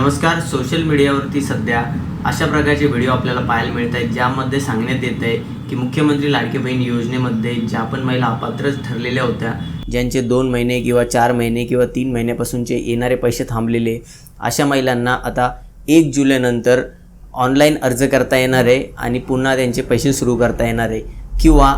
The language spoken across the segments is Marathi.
नमस्कार. सोशल मीडियावरती सध्या अशा प्रकारचे व्हिडिओ आपल्याला पाहायला मिळत आहेत, ज्यामध्ये सांगण्यात येत आहे की मुख्यमंत्री लाडकी बहीण योजनेमध्ये ज्या पण महिला अपात्र ठरलेल्या होत्या, ज्यांचे 2 महिने किंवा 4 महिने किंवा 3 महिन्यापासूनचे येणारे पैसे थांबलेले, अशा महिलांना आता 1 जुलैनंतर ऑनलाईन अर्ज करता येणार आहे आणि पुन्हा त्यांचे पैसे सुरू करता येणार आहे किंवा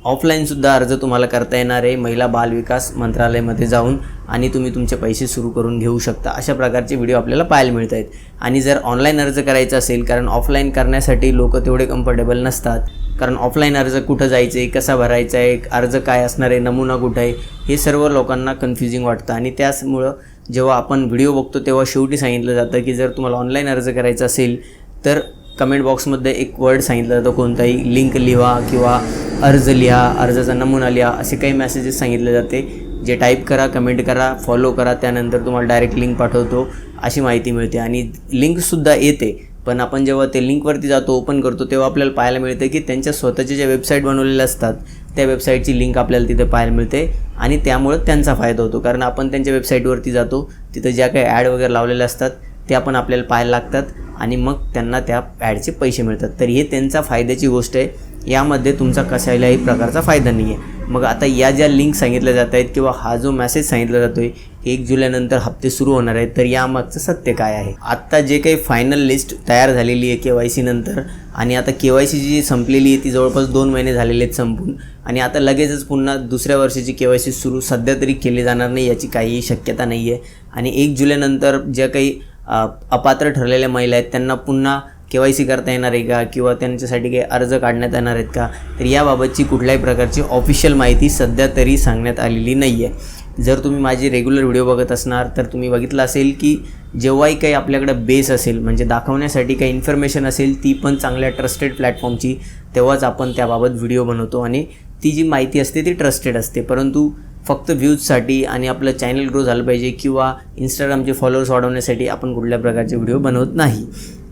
ऑफलाईनसुद्धा अर्ज तुम्हाला करता येणार आहे महिला बाल विकास मंत्रालयामध्ये जाऊन आणि तुम्ही तुमचे पैसे सुरू करून घेऊ शकता. अशा प्रकारचे व्हिडिओ आपल्याला पाहायला मिळत आहेत. आणि जर ऑनलाईन अर्ज करायचा असेल, कारण ऑफलाईन करण्यासाठी लोक तेवढे कम्फर्टेबल नसतात, कारण ऑफलाईन अर्ज कुठं जायचं आहे, कसा भरायचा आहे, अर्ज काय असणार आहे, नमुना कुठं आहे, हे सर्व लोकांना कन्फ्युजिंग वाटतं. आणि त्याचमुळं जेव्हा आपण व्हिडिओ बघतो तेव्हा शेवटी सांगितलं जातं की जर तुम्हाला ऑनलाईन अर्ज करायचा असेल तर कमेंट बॉक्समध्ये एक वर्ड सांगितलं जातं, कोणताही लिंक लिहा किंवा अर्ज लिहा, अर्जाचा नमुना लिहा, असे काही मेसेजेस सांगितले जाते, जे टाईप करा, कमेंट करा, फॉलो करा, त्यानंतर तुम्हाला डायरेक्ट लिंक पाठवतो अशी माहिती मिळते. आणि लिंकसुद्धा येते, पण आपण जेव्हा ते लिंकवरती जातो, ओपन करतो, तेव्हा आपल्याला पाहायला मिळते की त्यांच्या स्वतःच्या ज्या वेबसाईट बनवलेल्या असतात त्या वेबसाईटची लिंक आपल्याला तिथे पाहायला मिळते आणि त्यामुळे त्यांचा फायदा होतो. कारण आपण त्यांच्या वेबसाईटवरती जातो, तिथं ज्या काही ॲड वगैरे लावलेल्या असतात त्या पण आपल्याला पाहायला लागतात आणि मग त्यांना त्या ॲडचे पैसे मिळतात. तर हे त्यांचा फायद्याची गोष्ट आहे, यामध्ये तुमचा कशालाही प्रकारचा फायदा नाही आहे. मग आता या ज्या लिंक सांगितल्या जात आहेत किंवा हा जो मेसेज सांगितला जातो आहे 1 जुलैनंतर हप्ते सुरू होणार आहेत, तर यामागचं सत्य काय आहे? आत्ता जे काही फायनल लिस्ट तयार झालेली आहे KYC नंतर, आणि आता KYC जी संपलेली आहे ती जवळपास 2 महिने झालेले आहेत संपून, आणि आता लगेचच पुन्हा दुसऱ्या वर्षाची KYC सुरू सध्या तरी केली जाणार नाही, याची काहीही शक्यता नाही आहे. आणि 1 जुलैनंतर ज्या काही अपात्र ठरलेल्या महिला आहेत त्यांना पुन्हा KYC करता येणार आहे का किंवा त्यांच्यासाठी काही अर्ज काढण्यात येणार आहेत का, तर याबाबतची कुठल्याही प्रकारची ऑफिशियल माहिती सध्या तरी सांगण्यात आलेली नाही आहे. जर तुम्ही माझी रेग्युलर व्हिडिओ बघत असणार तर तुम्ही बघितलं असेल की जेव्हाही काही आपल्याकडे बेस असेल, म्हणजे दाखवण्यासाठी काही इन्फॉर्मेशन असेल, ती पण चांगल्या ट्रस्टेड प्लॅटफॉर्मची, तेव्हाच आपण त्याबाबत व्हिडिओ बनवतो आणि ती जी माहिती असते ती ट्रस्टेड असते. परंतु फक्त व्ह्यूजसाठी आणि आपलं चॅनल ग्रो झालं पाहिजे किंवा इंस्टाग्रामचे फॉलोअर्स वाढवण्यासाठी आपण कुठल्या प्रकारचे व्हिडिओ बनवत नाही.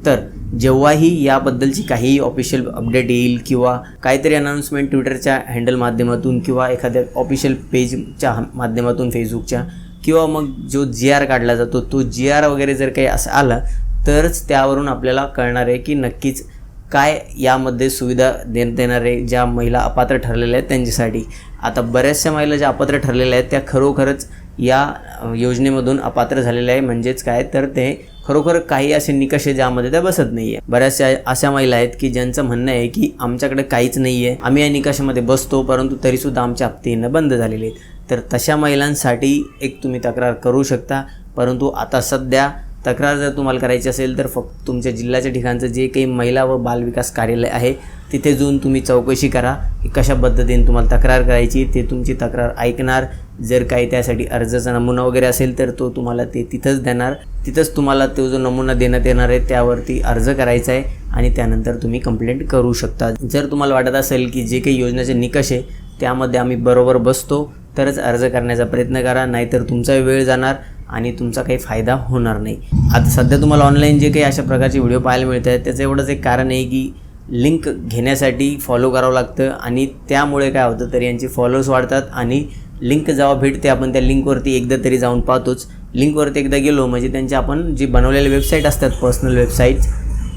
तर जेव्हाही याबद्दलची काहीही ऑफिशियल अपडेट येईल किंवा काहीतरी अनाउन्समेंट ट्विटरच्या हँडल माध्यमातून किंवा एखाद्या ऑफिशियल पेजच्या माध्यमातून फेसबुकच्या, किंवा मग जो GR काढला जातो तो GR वगैरे जर काही असं आलं तरच त्यावरून आपल्याला कळणार आहे की नक्कीच काय यामध्ये सुविधा देण्यात येणार आहे ज्या महिला अपात्र ठरलेल्या आहेत त्यांच्यासाठी. आता बऱ्याचशा महिला ज्या अपात्र ठरलेल्या आहेत त्या खरोखरच या योजनेमधून अपात्र झालेल्या आहे, म्हणजेच काय तर ते खरोखर काही असे निकष आहे ज्यामध्ये त्या बसत नाही आहे. बऱ्याचशा अशा महिला आहेत की ज्यांचं म्हणणं आहे की आमच्याकडे काहीच नाही आहे, आम्ही या निकषामध्ये बसतो, परंतु तरीसुद्धा आमचे हप्ते येणं बंद झालेले आहेत. तर तशा महिलांसाठी एक तुम्ही तक्रार करू शकता. परंतु आता सध्या तक्रार जर तुम्हाला करायची असेल तर फक्त तुमच्या जिल्ह्याच्या ठिकाणचं जे काही महिला व बालविकास कार्यालय आहे तिथे जाऊन तुम्ही चौकशी करा की कशा पद्धतीने तुम्हाला तक्रार करायची, ते तुमची तक्रार ऐकणार. जर काही त्यासाठी अर्जाचा नमुना वगैरे असेल तर तो तुम्हाला ते तिथंच देणार, तिथंच तुम्हाला तो जो नमुना देण्यात येणार आहे त्यावरती अर्ज करायचा आहे आणि त्यानंतर तुम्ही कंप्लेंट करू शकता. जर तुम्हाला वाटत असेल की जे काही योजनेचे निकष आहे त्यामध्ये आम्ही बरोबर बसतो तरच अर्ज करण्याचा प्रयत्न करा, नाहीतर तुमचा वेळ जाणार आणि तुमचा काही फायदा होणार नाही. आता सध्या तुम्हाला ऑनलाईन जे काही अशा प्रकारचे व्हिडिओ पाहायला मिळत आहेत त्याचं एवढंच एक कारण आहे की लिंक घेण्यासाठी फॉलो करावं लागतं आणि त्यामुळे काय होतं तर यांचे फॉलोअर्स वाढतात आणि लिंक जेव्हा भेटते आपण त्या लिंकवरती एकदा तरी जाऊन पाहतोच. लिंकवरती एकदा गेलो म्हणजे त्यांचे आपण जे बनवलेले वेबसाईट असतात पर्सनल वेबसाईट्स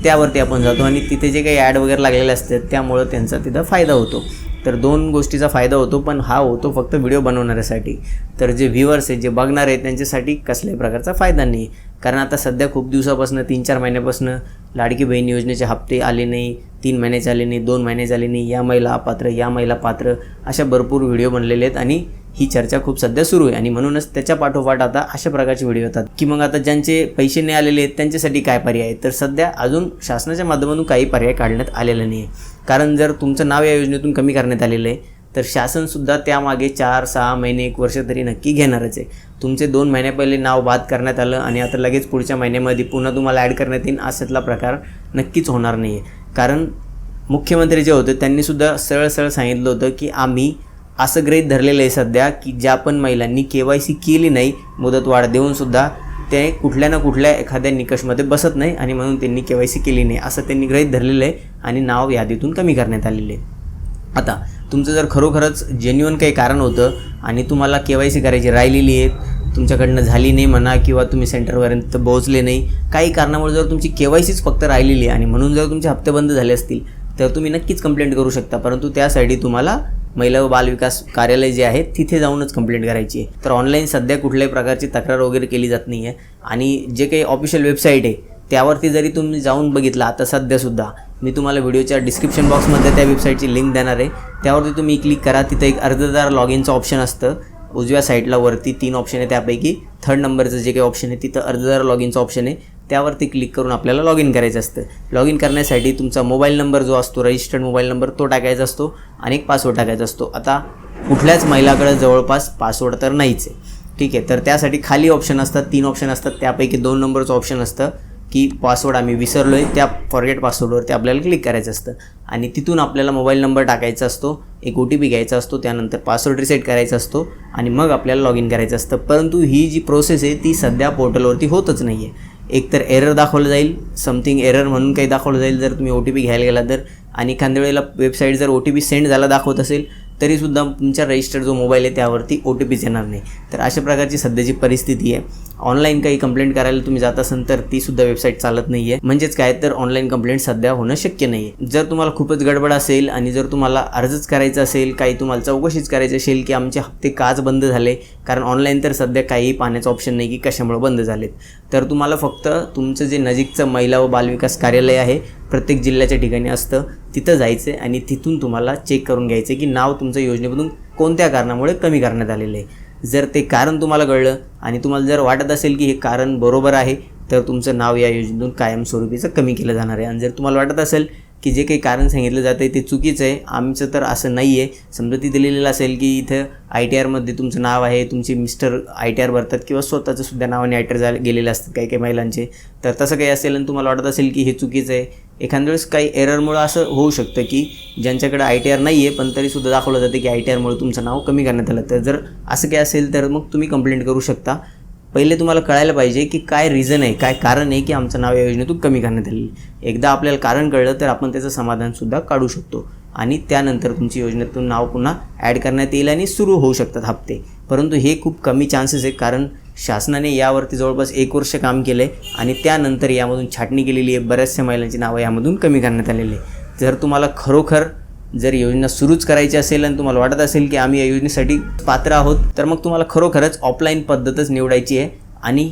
त्यावरती आपण जातो आणि तिथे जे काही ॲड वगैरे लागलेले असतात त्यामुळं त्यांचा तिथं फायदा होतो. तर 2 गोष्टीचा फायदा होतो, पण हा होतो फक्त व्हिडिओ बनवणाऱ्यासाठी. तर जे व्ह्यूअर्स आहेत, जे बघणार आहेत त्यांच्यासाठी कसल्याही प्रकारचा फायदा नाही. कारण आता सध्या खूप दिवसापासून 3-4 महिन्यापासून लाडकी बहीण योजनेचे हप्ते आले नाही, 3 महिन्याचे आले नाही, 2 महिन्याचे आले नाही, या महिला अपात्र, या महिला पात्र, अशा भरपूर व्हिडिओ बनलेले आहेत आणि ही चर्चा खूप सध्या सुरू आहे. आणि म्हणूनच त्याच्या पाठोपाठ आता अशा प्रकारचे व्हिडिओ येतात की मग आता ज्यांचे पैसे नाही आलेले आहेत त्यांच्यासाठी काय पर्याय आहे. तर सध्या अजून शासनाच्या माध्यमातून काही पर्याय काढण्यात आलेला नाही आहे. कारण जर तुमचं नाव या योजनेतून कमी करण्यात आलेलं आहे तर शासनसुद्धा त्यामागे 4-6 महिने 1 वर्ष तरी नक्की घेणारच आहे. तुमचे 2 महिन्या पहिले नाव बाद करण्यात आलं आणि आता लगेच पुढच्या महिन्यामध्ये पुन्हा तुम्हाला ॲड करण्यात येईल अशातला प्रकार नक्कीच होणार नाही आहे. कारण मुख्यमंत्री जे होते त्यांनीसुद्धा सरळ सांगितलं होतं की आम्ही असं गृहीत धरलेलं आहे सध्या की ज्या पण महिलांनी KYC केली नाही मुदतवाढ देऊनसुद्धा ते कुठल्या ना कुठल्या एखाद्या निकषमध्ये बसत नाही आणि म्हणून त्यांनी KYC केली नाही असं त्यांनी गृहीत धरलेलं आहे आणि नाव यादीतून कमी करण्यात आलेले आहे. आता तुमचं जर खरोखरच जेन्युइन काही कारण होतं आणि तुम्हाला KYC करायची राहिलेली आहे तुमच्याकडनं झाली नाही म्हणा किंवा तुम्ही सेंटरपर्यंत पोहोचले नाही, काही कारणामुळे जर तुमची KYCच फक्त राहिलेली आहे आणि म्हणून जर तुमचे हप्ते बंद झाले असतील तर तुम्ही नक्कीच कंप्लेंट करू शकता. परंतु त्यासाठी तुम्हाला महिला व बालविकास कार्यालय जे आहे तिथे जाऊनच कंप्लेंट करायची आहे. तर ऑनलाईन सध्या कुठल्याही प्रकारची तक्रार वगैरे केली जात नाही आहे. आणि जे काही ऑफिशियल वेबसाईट आहे त्यावरती जरी तुम्ही जाऊन बघितलं, आता सध्यासुद्धा मी तुम्हाला व्हिडिओच्या डिस्क्रिप्शन बॉक्समध्ये त्या वेबसाईटची लिंक देणार आहे, त्यावरती तुम्ही क्लिक करा. तिथं एक अर्जदार लॉग इनचं ऑप्शन असतं. उजव्या साईडला वरती 3 ऑप्शन आहे, त्यापैकी 3rd नंबरचं जे काही ऑप्शन आहे तिथं अर्जदार लॉग इनचं ऑप्शन आहे, त्यावरती क्लिक करून आपल्याला लॉग इन करायचं असतं. लॉग इन करण्यासाठी तुमचा मोबाईल नंबर जो असतो, रजिस्टर्ड मोबाईल नंबर, तो टाकायचा असतो आणि एक पासवर्ड टाकायचा असतो. आता कुठल्याच महिलाकडे जवळपास पासवर्ड तर नाहीच आहे, ठीक आहे. तर त्यासाठी खाली ऑप्शन असतात, 3 ऑप्शन असतात, त्यापैकी 2 नंबरचं ऑप्शन असतं की पासवर्ड आम्ही विसरलो आहे, त्या फॉरगेट पासवर्डवरती आपल्याला क्लिक करायचं असतं आणि तिथून आपल्याला मोबाईल नंबर टाकायचा असतो, एक OTP घ्यायचा असतो, त्यानंतर पासवर्ड रिसेट करायचा असतो आणि मग आपल्याला लॉग इन करायचं असतं. परंतु ही जी प्रोसेस आहे ती सध्या पोर्टलवरती होतच नाही आहे. एकतर एरर दाखवलं जाईल, समथिंग एरर म्हणून काही दाखवलं जाईल जर तुम्ही OTP घ्यायला गेला तर, आणि एखाद्या वेळेला वेबसाईट जर OTP सेंड झाला दाखवत असेल तरीसुद्धा तुमच्या रजिस्टर्ड जो मोबाईल आहे त्यावरती OTPच येणार नाही. तर अशा प्रकारची सध्याची परिस्थिती आहे. ऑनलाईन काही कंप्लेंट करायला तुम्ही जात असाल तर तीसुद्धा वेबसाईट चालत नाही आहे. म्हणजेच काय, तर ऑनलाईन कंप्लेंट सध्या होणं शक्य नाही आहे. जर तुम्हाला खूपच गडबड असेल आणि जर तुम्हाला अर्जच करायचा असेल, काही तुम्हाला चौकशीच करायची असेल की आमचे हप्ते काच बंद झाले, कारण ऑनलाईन तर सध्या काहीही पाहण्याचं ऑप्शन नाही की कशामुळे बंद झालेत, तर तुम्हाला फक्त तुमचं जे नजीकचं महिला व बालविकास कार्यालय आहे, प्रत्येक जिल्ह्याच्या ठिकाणी असतं, तिथं जायचं आहे आणि तिथून तुम्हाला चेक करून घ्यायचं आहे की नाव तुमचं योजनेमधून कोणत्या कारणामुळे कमी करण्यात आलेलं आहे. जर ते कारण तुम्हाला कळलं आणि तुम्हाला जर वाटत असेल की हे कारण बरोबर आहे तर तुमचं नाव या योजनेतून कायमस्वरूपीचं कमी केलं जाणार आहे. आणि जर तुम्हाला वाटत असेल की जे काही कारण सांगितलं जातं आहे ते चुकीचं आहे, आमचं तर असं नाही आहे, समजा तिथे लिहिलेलं असेल की इथं ITRमध्ये तुमचं नाव आहे, तुमचे मिस्टर ITR भरतात किंवा स्वतःचं सुद्धा नावाने ITR गेलेले असतात काही काही महिलांचे, तर तसं काही असेल आणि तुम्हाला वाटत असेल की हे चुकीचं आहे, एखाद्या वेळेस काही एररमुळं असं होऊ शकतं की ज्यांच्याकडे ITR नाही आहे पण तरीसुद्धा दाखवलं जातं की ITRमुळे तुमचं नाव कमी करण्यात आलं, तर जर असं काही असेल तर मग तुम्ही कंप्लेंट करू शकता. पहिले तुम्हाला कळायला पाहिजे की काय रिझन आहे, काय कारण आहे की आमचं नाव या योजनेतून कमी करण्यात आलेलं. एकदा आपल्याला कारण कळलं तर आपण त्याचं समाधानसुद्धा काढू शकतो आणि त्यानंतर तुमची योजनेतून नाव पुन्हा ॲड करण्यात येईल आणि सुरू होऊ शकतात हप्ते. परंतु हे खूप कमी चान्सेस आहे, कारण शासनाने यावरती जवळपास 1 वर्ष काम केलं आहे आणि त्यानंतर यामधून छाटणी केलेली आहे, बऱ्याचशा महिलांची नावं यामधून कमी करण्यात आलेली आहे. जर तुम्हाला खरोखर जर योजना सुरूच करायची असेल आणि तुम्हाला वाटत असेल की आम्ही या योजनेसाठी पात्र आहोत, तर मग तुम्हाला खरोखरच ऑफलाईन पद्धतच निवडायची आहे आणि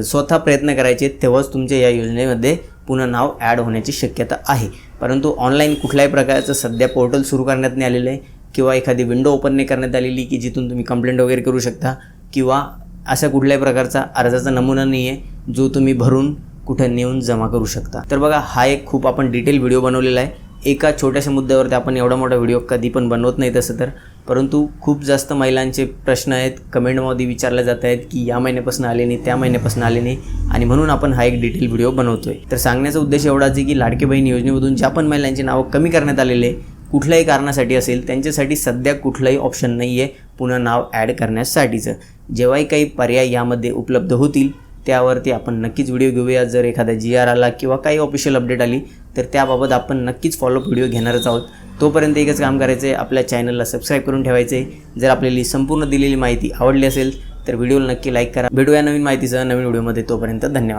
स्वतः प्रयत्न करायचे, तेव्हाच तुमच्या या योजनेमध्ये पुन्हा नाव ॲड होण्याची शक्यता आहे. परंतु ऑनलाईन कुठल्याही प्रकारचं सध्या पोर्टल सुरू करण्यात नाही आलेलं आहे किंवा एखादी विंडो ओपन नाही करण्यात आलेली की जिथून तुम्ही कंप्लेंट वगैरे करू शकता, किंवा अशा कुठल्याही प्रकारचा अर्जाचा नमुना नाही आहे जो तुम्ही भरून कुठं नेऊन जमा करू शकता. तर बघा, हा एक खूप आपण डिटेल व्हिडिओ बनवलेला आहे. एका छोट्याशा मुद्द्यावरती आपण एवढा मोठा व्हिडिओ कधी पण बनवत नाही तसं तर, परंतु खूप जास्त महिलांचे प्रश्न आहेत, कमेंटमध्ये विचारले जात आहेत की या महिन्यापासून आले नाही, त्या महिन्यापासून आले नाही, आणि म्हणून आपण हा एक डिटेल व्हिडिओ बनवतो आहे. तर सांगण्याचा उद्देश एवढाच आहे की लाडकी बहीण योजनेमधून ज्या पण महिलांची नावं कमी करण्यात आलेले कुठल्याही कारणासाठी असेल त्यांच्यासाठी सध्या कुठलाही ऑप्शन नाही आहे पुन्हा नाव ॲड करण्यासाठीचं. जेव्हाही काही पर्याय यामध्ये उपलब्ध होतील त्यावरती आपण नक्कीच व्हिडिओ घेऊया. जर एखादा GR आला किंवा काही ऑफिशियल अपडेट आली तर त्याबाबत आपण नक्कीच फॉलोअप व्हिडिओ घेणारच आहोत. तोपर्यंत एकच काम करायचं आहे, आपल्या चॅनलला सबस्क्राईब करून ठेवायचं आहे. जर आपल्याला संपूर्ण दिलेली माहिती आवडली असेल तर व्हिडिओला नक्की लाईक करा. भेटूया नवीन माहितीसह नवीन व्हिडिओमध्ये. तोपर्यंत धन्यवाद.